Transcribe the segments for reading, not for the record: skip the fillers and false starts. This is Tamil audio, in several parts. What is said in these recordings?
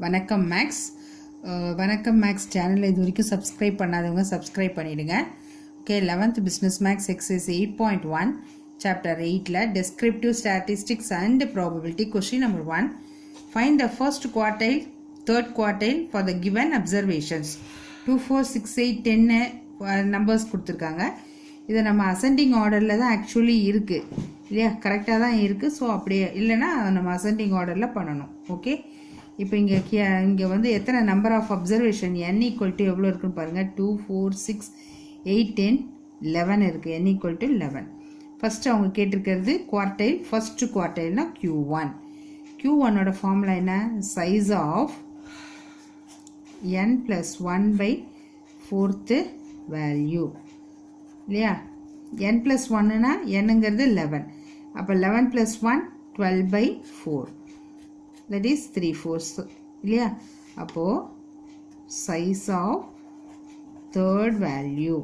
வணக்கம் மேக்ஸ். வணக்கம் மேக்ஸ் சேனலை இது வரைக்கும் சப்ஸ்கிரைப் பண்ணாதவங்க சப்ஸ்கிரைப் பண்ணிவிடுங்க. Okay, 11th business maths exercise 8.1 chapter 8ல் descriptive statistics and probability question number 1. Find the first quartile, third quartile for the given observations. 2, 4, 6, 8, 10 numbers கொடுத்துருக்காங்க. இதை நம்ம அசெண்டிங் ஆர்டரில் தான் ஆக்சுவலி இருக்குது இல்லையா, கரெக்டாக தான் இருக்குது. ஸோ அப்படியே இல்லைன்னா நம்ம அசெண்டிங் ஆர்டரில் பண்ணணும். ஓகே, இப்போ இங்கே வந்து எத்தனை number of observation n equal to எவ்வளோ இருக்குன்னு பாருங்கள். 2, 4, 6, 8, 10, 11 இருக்குது. n equal to 11. ஃபஸ்ட்டு அவங்க கேட்டிருக்கிறது குவார்டைல். ஃபஸ்ட்டு குவார்டைல்னா Q1. Q1ஓட ஃபார்முலா என்ன? சைஸ் ஆஃப் n + 1/4 வேல்யூ இல்லையா. n + 1னா nங்கிறது 11. அப்போ 11 + 1 12/4, that is 3/4 இல்லையா. அப்போது சைஸ் ஆஃப் தேர்ட் வேல்யூ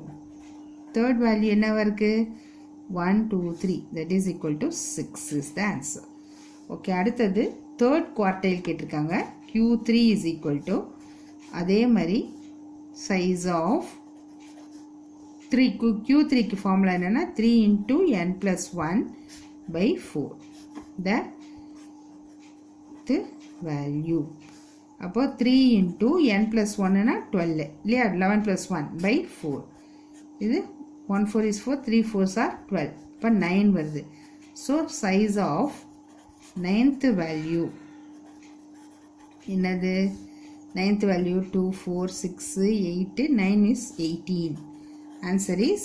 என்னவா இருக்குது? 1, 2, 3, that is equal to 6 is the answer. Okay, அடுத்தது தேர்ட் குவார்டைல் கேட்டிருக்காங்க. Q3 is equal to அதே மாதிரி சைஸ் ஆஃப் 3. Q3க்கு ஃபார்முலா என்னென்னா 3 × n + 1/4 the வேல்யூ. அப்போ 3 × n + 1னா 12 இல்லையா. 11 + 1/4. இது 1 4 is 4, 3 4s are 12. இப்போ 9 வருது. So size of 9th value என்னது? 9th value 2, 4, 6, 8, 9 is 18. Answer is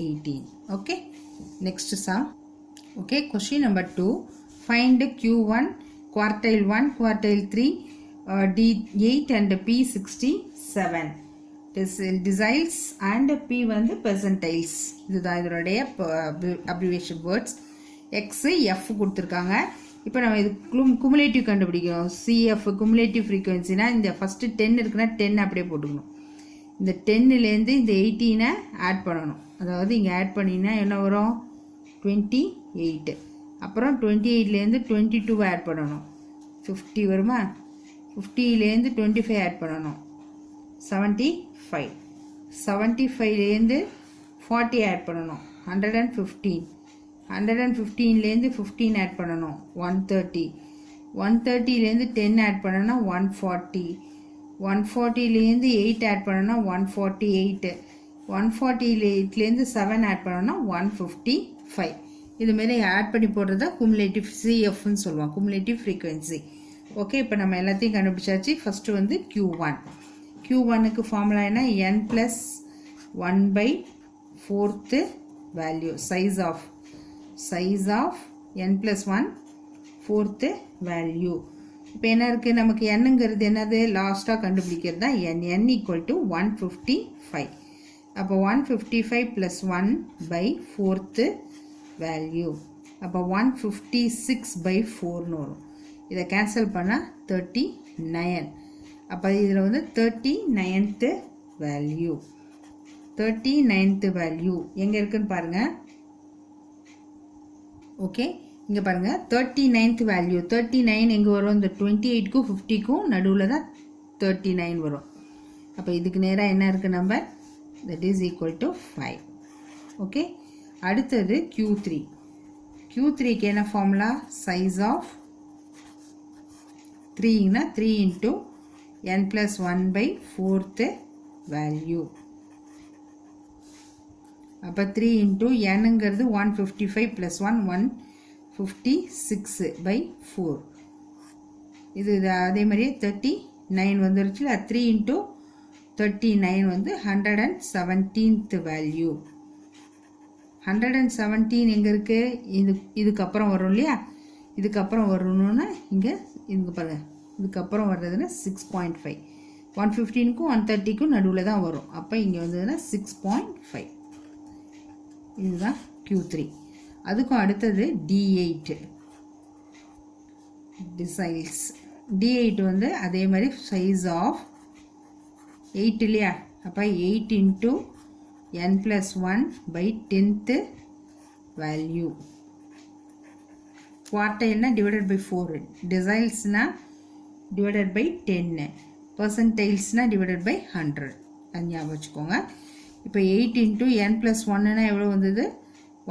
18. Okay, next sum. Okay, question number 2. Find Q1, quartile 1, quartile 3, D8 and P67. Deciles and P வந்து percentiles. இதுதான் இதனுடைய abbreviation words. X, F கொடுத்துருக்காங்க. இப்போ நம்ம இது குமுலேட்டிவ் கண்டுபிடிக்கணும். CF குமுலேட்டிவ் ஃப்ரீக்வன்சினா இந்த ஃபஸ்ட்டு 10 இருக்குன்னா 10 அப்படியே போட்டுக்கணும். இந்த 10லேருந்து இந்த 18 ஆட் பண்ணணும். அதாவது இங்கே ஆட் பண்ணினா என்ன வரும்? 28. அப்புறம் 28லேருந்து 22 ஆட் பண்ணணும். 50 வருமா? 50லேருந்து 25 ஆட் பண்ணணும். 75. 75லேருந்து 40 ஆட் பண்ணணும். 115. 115லேருந்து 15 ஆட் பண்ணணும். 130. 130லேருந்து 10 ஆட் பண்ணணும்னா 140. 140லேருந்து 8 ஆட் பண்ணணும்னா 148. 148லேருந்து 7 ஆட் பண்ணணும்னா 155. இதுமாரி ஆட் பண்ணி போடுறது தான் குமுலேட்டிவ் CFன்னு சொல்லுவாங்க, குமுலேட்டிவ் ஃப்ரீக்வன்சி. ஓகே, இப்போ நம்ம எல்லாத்தையும் கண்டுபிடிச்சாச்சு. ஃபஸ்ட்டு வந்து Q1க்கு ஃபார்முலா என்ன? n + 1/4 value. Size of n + 1/4 value. இப்போ என்ன இருக்குது நமக்கு? என்னங்கிறது என்னது? லாஸ்ட்டாக கண்டுபிடிக்கிறது தான் n = 155. அப்போ 155 + 1/4 வேல்யூ. அப்போ 156/4ன்னு வரும். இதை கேன்சல் பண்ணால் 39. அப்போ இதில் வந்து 39th வேல்யூ. 39th வேல்யூ எங்கே இருக்குன்னு பாருங்கள். ஓகே, இங்கே பாருங்கள் 39th வேல்யூ. 39 எங்கே வரும்? இந்த 28க்கும் 50க்கும் நடுவில் தான் 39 வரும். அப்போ இதுக்கு நேராக என்ன இருக்குது நம்பர்? that is equal to 5. ஓகே, அடுத்தது Q3க்கு என்ன ஃபார்முலா? சைஸ் ஆஃப் 3னா 3 × n + 1/4 வேல்யூ. அப்போ 3 × nங்கிறது 155 + 1 156/4. இது அதே மாதிரியே 39 வந்துருச்சு. 3 × 39 வந்து 117th வேல்யூ. 117 எங்கே இருக்குது? இதுக்கப்புறம் வரும் இல்லையா. இதுக்கப்புறம் வரணும்னா இங்கே பாருங்கள். இதுக்கப்புறம் வர்றதுன்னா 6.5. 115க்கும் 130க்கும் நடுவில் தான் வரும். அப்போ இங்கே வந்ததுன்னா 6.5. இதுதான் Q3. அதுக்கும் அடுத்தது D8 டிசைல்ஸ். D8 வந்து அதே மாதிரி சைஸ் ஆஃப் 8 இல்லையா. அப்போ 8 × n + 1/10th வேல்யூ. குவார்டைல்னா டிவைடட் பை 4. டிசைல்ஸ்னா divided by 10. Percentiles-na divided by 100. அது ஞாபகம் வச்சுக்கோங்க. இப்போ 8 into n plus 1னா எவ்வளோ வந்தது?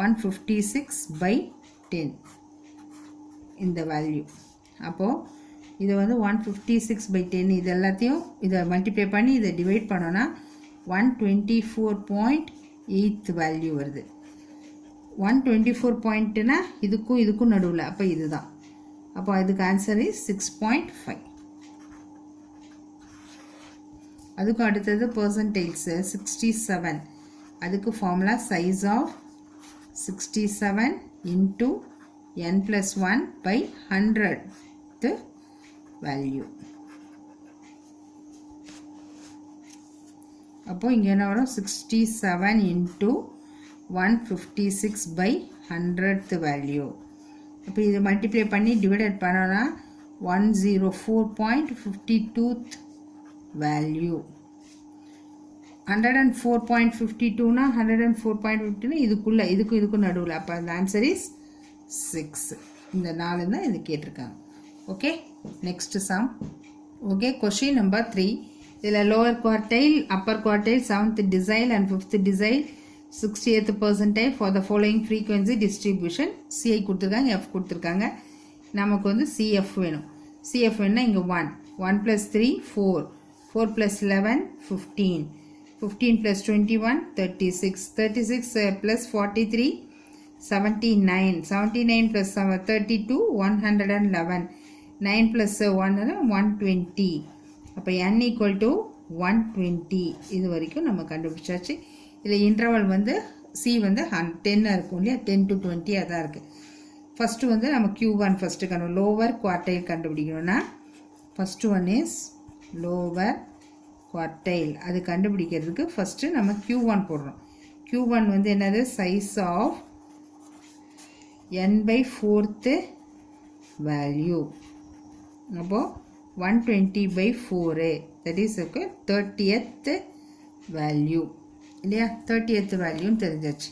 156 by 10 இந்த வேல்யூ. அப்போது இதை வந்து 156 by 10 இது எல்லாத்தையும் இதை மல்டிப்ளை பண்ணி இதை டிவைட் பண்ணோன்னா 124.8 வேல்யூ வருது. 124 பாயிண்ட்னா இதுக்கும் நடுவில், அப்போ இதுதான். அப்போ அதுக்கு ஆன்சர் இஸ் 6.5. அதுக்கு அடுத்தது பர்சன்டைல்ஸு 67. அதுக்கு formula size of 67 into n plus 1 by 100th value. அப்போ இங்கே என்ன வரும்? 67 into 156 by 100th வேல்யூ. இப்போ இது மல்டிப்ளை பண்ணி டிவைடட் பண்ணோன்னா 104.52th வேல்யூ. 104.52னா 104.52னா இதுக்கும் நடுவில். அப்போ அந்த ஆன்சர் இஸ் 6. இந்த 4 தான் இது கேட்டிருக்காங்க. Okay, next sum. Okay, question number 3. இதில் lower quartile, upper quartile, 7th decile and 5th decile, 60th percentile for the following frequency distribution. CI கொடுத்துருக்காங்க, F கொடுத்துருக்காங்க. நமக்கு வந்து CF வேணும். CF வேணும்னா இங்கே 1 plus 3 4 plus 11 15 plus 21 36 plus 43 79 plus 32 111 9 plus 1 120. அப்போ n equal to 120. இது வரைக்கும் நம்ம கண்டுபிடிச்சாச்சு. இதில் இன்டர்வல் வந்து C வந்து 10 இருக்கும் இல்லையா, 10 to 20 அதான் இருக்குது. ஃபஸ்ட்டு வந்து நம்ம Q1 ஃபஸ்ட்டு லோவர் குவார்டைல் கண்டுபிடிக்கணும்னா first one is lower quartile. அது கண்டுபிடிக்கிறதுக்கு ஃபஸ்ட்டு நம்ம Q1 போடுறோம். Q1 வந்து என்னது? Size of n by 4th value. அப்போது 120 by 4 that is 30th value இல்லையா? 30th வேல்யூன்னு தெரிஞ்சாச்சு.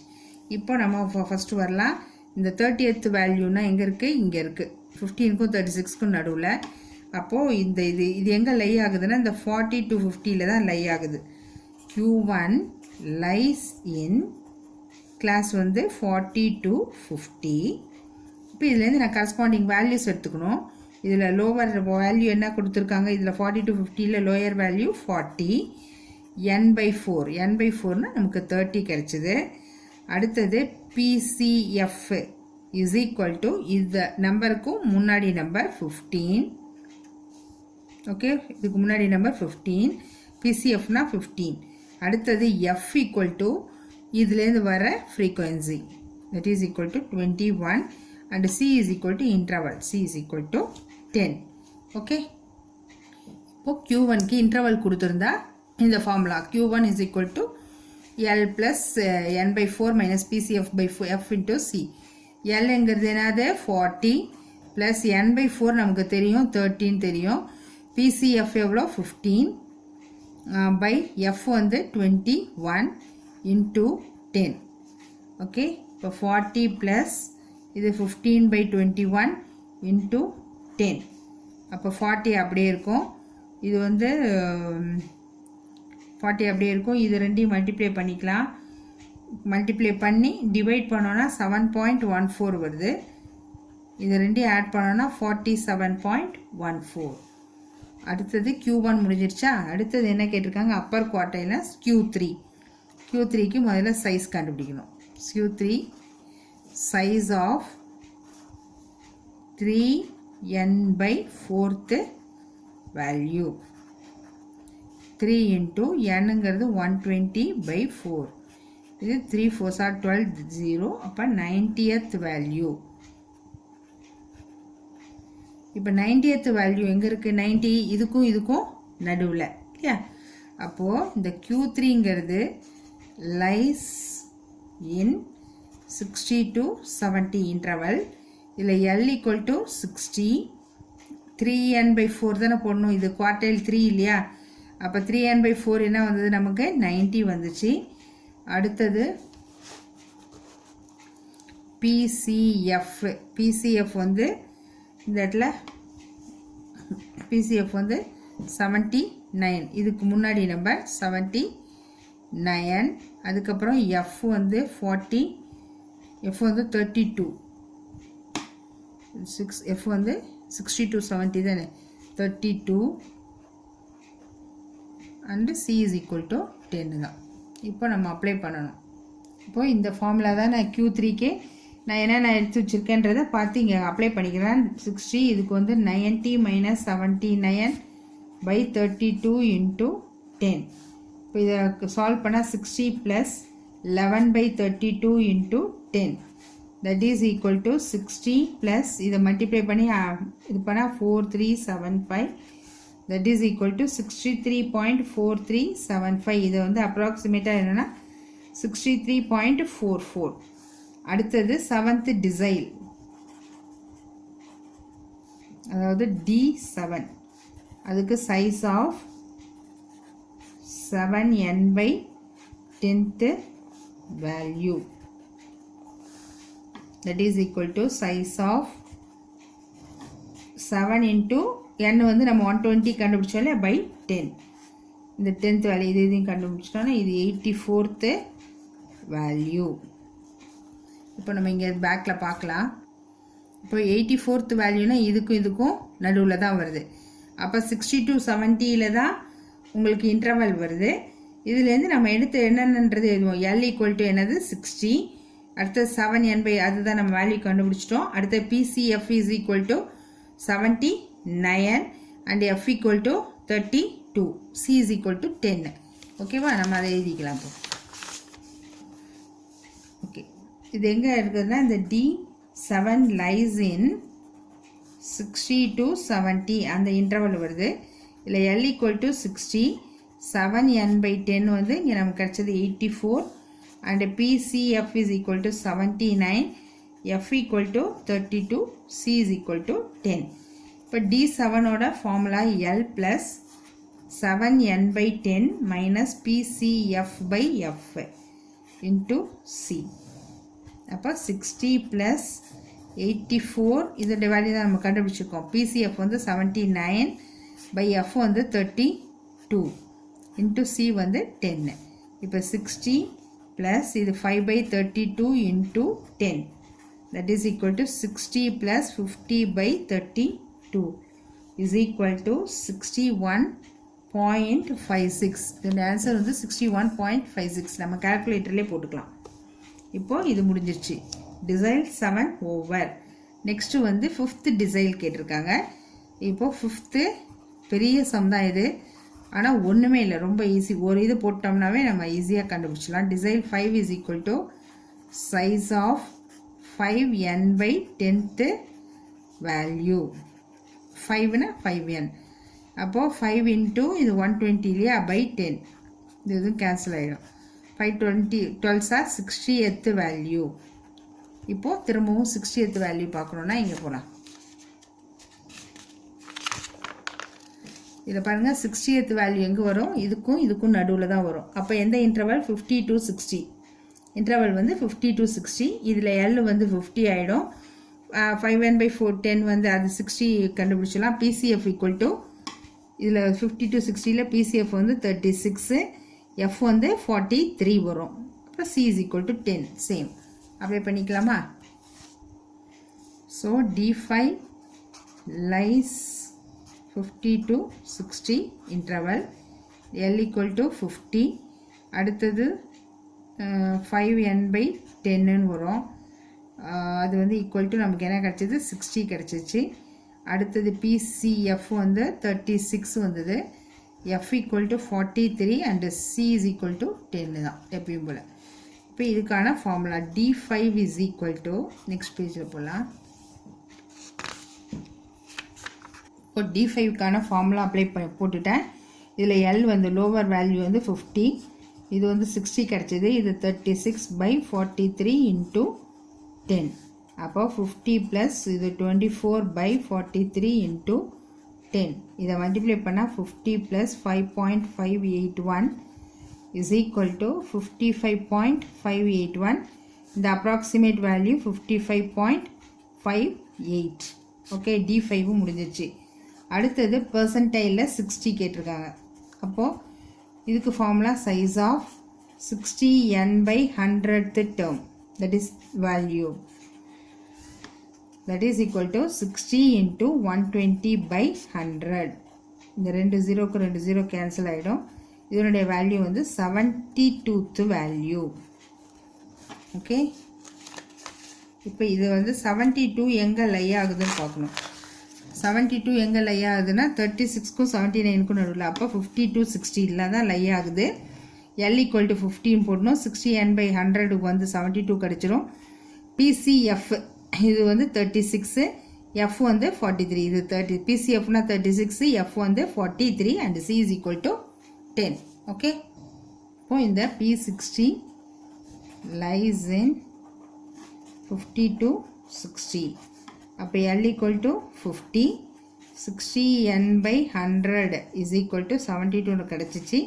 இப்போ நம்ம ஃபஸ்ட்டு வரலாம். இந்த 30th வேல்யூனா எங்கே இருக்குது? இங்கே இருக்குது. 15க்கும் 36க்கும் நடுவில். அப்போது இது எங்கே லை ஆகுதுன்னா இந்த 40 to 50ல் தான் லை ஆகுது. Q1 லைஸ் இன் கிளாஸ் வந்து 40 to 50. இப்போ இதுலேருந்து நான் கரஸ்பாண்டிங் வேல்யூஸ் எடுத்துக்கணும். இதில் லோவர் வேல்யூ என்ன கொடுத்துருக்காங்க? இதில் 40 to 50ல் லோயர் வேல்யூ 40. n by 4னா நமக்கு 30 கிடைச்சிது. அடுத்தது PCF இஸ் ஈக்குவல் டு இந்த நம்பருக்கும் முன்னாடி நம்பர் 15. ஓகே, இதுக்கு முன்னாடி நம்பர் 15. PCFனா 15. அடுத்தது F ஈக்குவல் டு இதுலேருந்து வர frequency, that is equal to 21. And C is equal to interval, C is equal to 10. Okay, இப்போது Q1க்கு இன்டர்வல் கொடுத்துருந்தா இந்த formula Q1 is equal to L plus n by 4 minus PCF by F into C. L என்கிறது என்னது? 40 plus n by 4 நமக்கு தெரியும் 13 தெரியும். PCF எவ்வளோ? 15 by F வந்து 21 into 10. ஓகே, இப்போ 40 plus இது 15 by 21 into 10. அப்போ 40 அப்படியே இருக்கும். இது வந்து 40 அப்படியே இருக்கும். இது ரெண்டையும் மல்டிப்ளை பண்ணிக்கலாம். மல்டிப்ளை பண்ணி டிவைட் பண்ணோன்னா 7.14 வருது. இது ரெண்டையும் ஆட் பண்ணோன்னா 47.14. அடுத்தது Q1 முடிஞ்சிருச்சா? அடுத்தது என்ன கேட்டிருக்காங்க? அப்பர் குவார்டைல Q3க்கு முதல்ல சைஸ் கண்டுபிடிக்கணும். Q3 size of 3n by 4th value. 3 into nங்கிறது 120 by 4. இது 3 4s are 12 0. அப்போ 90th வேல்யூ. இப்போ 90th வேல்யூ எங்கே இருக்குது? 90 இதுக்கும் நடுவில் இல்லையா? அப்போது இந்த Q3ங்கிறது லைஸ் இன் 60 to 70 இன்டர்வல். இதில் L equal to 60. 3n by 4 தானே போடணும். இது குவார்டைல் 3 இல்லையா? அப்போ 3n by 4 என்ன வந்தது? நமக்கு 90 வந்துச்சு. அடுத்தது PCF வந்து இந்த இடத்துல PCF வந்து 79, இதுக்கு முன்னாடி நம்பர் 79, அதுக்கப்புறம் F வந்து 40, F வந்து 32, F வந்து 62 70 தானே 32 and C is equal to 10 தான். இப்போ நம்ம அப்ளை பண்ணணும். இப்போ இந்த ஃபார்முலா தான் நான் Q3க்கு நான் என்னென்ன எடுத்து வச்சுருக்கேன்றதை பார்த்து இங்கே அப்ளை பண்ணிக்கிறேன். 60 இதுக்கு வந்து 90 minus 79 by 32 into 10. இப்போ இதை சால்வ் பண்ணால் 60 plus 11 by 32 into 10. That is equal to 60 plus இதை மல்டிப்ளை பண்ணி இது பண்ணால் 4375. That is equal to 63.4375. இது வந்து அப்ராக்சிமேட்டாக என்னென்னா 63.44. அடுத்தது 7th டிசைல், அதாவது D7, அதுக்கு size of 7n by 10th value, that is equal to size of 7 into n வந்து நம்ம 120 கண்டுபிடிச்சோம்ல by 10. இந்த 10th வேல்யூ இதையும் கண்டுபிடிச்சிட்டோன்னா இது 84th வேல்யூ. இப்போ நம்ம இங்கே பேக்கில் பார்க்கலாம். இப்போ 84th வேல்யூனா இதுக்கும் நடுவில் தான் வருது. அப்போ 60 to 70 தான் உங்களுக்கு இன்டர்வல் வருது. இதுலேருந்து நம்ம எடுத்து என்னென்னன்றது எழுதுவோம். L ஈக்குவல் டு என்னது 60, அடுத்து 7n by அதுதான் நம்ம வேல்யூ கண்டுபிடிச்சிட்டோம். அடுத்து PCF is equal to 79 and F equal to 32, C is equal to 10. ஓகேவா, நம்ம அதை எழுதிக்கலாம். இப்போ ஓகே, இது எங்கே இருக்குதுன்னா இந்த D7 lies in 60 to 70 அந்த இன்டர்வல் வருது. இல்லை L equal to 60, 7n by 10 வந்து இங்கே நமக்கு கிடைச்சது 84 and PCF is equal to 79, F equal to 32, C is equal to 10. இப்போ D7 ஓட formula L plus 7n by 10 minus PCF by F into C. அப்போ 60 plus 84 இதோட வேல்யூ தான் நம்ம கண்டுபிடிச்சிருக்கோம். PCF வந்து 79 by F வந்து 32 into C வந்து 10. இப்போ 60 plus இது 5 by 32 into 10, that is equal to 60 plus 50 by 32 is equal to 61.56. இதோட ஆன்சர் வந்து 61.56. நம்ம கால்குலேட்டர்லேயே போட்டுக்கலாம். இப்போ இது முடிஞ்சிருச்சு. Decile 7 over. நெக்ஸ்ட்டு வந்து 5th டிசைல் கேட்டிருக்காங்க. இப்போ 5th பெரிய சம் தான் இது, ஆனால் ஒன்றுமே இல்லை, ரொம்ப ஈஸி. ஒரு இது போட்டோம்னாவே நம்ம ஈஸியாக கண்டுபிடிச்சலாம். Decile 5 is equal to size of 5n by 10th value. 5னா 5n. அப்போது 5 into இது 120 இல்லையா by 10, இது எதுவும் கேன்சல் ஆகிடும். 520 12 are 60th வேல்யூ. இப்போது திரும்பவும் 60th வேல்யூ பார்க்கணுன்னா இங்கே போகலாம். இதில் பாருங்கள் 60th வேல்யூ எங்கே வரும், இதுக்கும் நடுவில் தான் வரும். அப்போ எந்த இன்டர்வல் 50 to 60 இன்டர்வல் வந்து 50 to 60. இதில் L வந்து 50 ஆகிடும். 5n by 10 வந்து அது 60 கண்டுபிடிச்சலாம். PCF ஈக்குவல் டு இதில் 50 to 60ல் PCF வந்து 36, F வந்து 43 வரும். அப்புறம் C is equal to 10. Same apply பண்ணிக்கலாமா? So D5 lies 50 to 60 interval, L equal to 50. அடுத்தது 5n by 10 வரும். அது வந்து ஈக்குவல் டு நமக்கு என்ன கிடச்சிது 60 கிடச்சிச்சு. அடுத்தது PCF வந்து 36 வந்தது. F equal to 43 and C is equal to 10 தான் எப்பயும் போல். இப்போ இதுக்கான formula D5 is equal to next பேஜில் போகலாம். இப்போ D5க்கான ஃபார்முலா அப்ளை போட்டுட்டேன். இதில் L வந்து லோவர் வேல்யூ வந்து 50, இது வந்து 60 கிடச்சிது. இது 36 by 43 into 10. அப்போ 50 ப்ளஸ் இது 24 by 43 into 10. இதை மல்டிப்ளை பண்ணால் 50 ப்ளஸ் 5.581 is equal to 55.581. இந்த அப்ராக்சிமேட் வேல்யூ 55.58. ஓகே, D5 முடிஞ்சிச்சு. அடுத்தது பெர்சன்டைலில் 60 கேட்டிருக்காங்க. அப்போது இதுக்கு formula size of 60n by 100th term, that is value, that is equal to 60 into 120 by 100. இந்த 2 0க்கு 2 0 கேன்சல் ஆகிடும். இதனுடைய வேல்யூ வந்து 72th வேல்யூ. ஓகே, இப்போ இது வந்து 72 எங்கே லை ஆகுதுன்னு பார்க்கணும். 72 எங்கே லை ஆகுதுன்னா 36க்கும் 79க்கும் நடுவில். அப்போ 52 60 தான் லை ஆகுது. L equal to 15 போடணும். 60n by 100க்கு வந்து 72 கிடச்சிரும். PCF இது வந்து 36, F வந்து 43. இது 30. PCFனா 36, F வந்து 43 and C is equal to 10. Okay, இப்போ இந்த P60 lies in 52 60. அப்போ L equal to 50, 60n by 100 is equal to 72 கிடச்சிச்சு.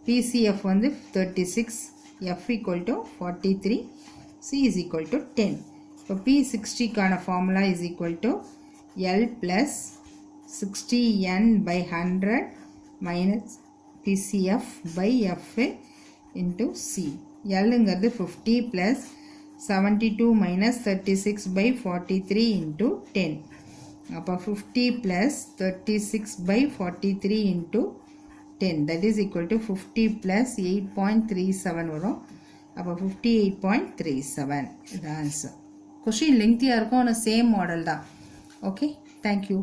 PCF வந்து 36, F equal to 43, C is equal to 10. இப்போ P60 கான formula is equal to L plus 60n by 100 minus PCF by F into C. Lங்கிறது 50 plus 72 minus 36 by 43 into 10. அப்போ 50 plus 36 by 43 into 10, that is equal to 50 plus 8.37 வரும். அப்போ 58.37 இது ஆன்சர். கொஷின் லெங்க்தியாக இருக்கும், ஆனால் சேம் மாடல் தான். Okay, thank you.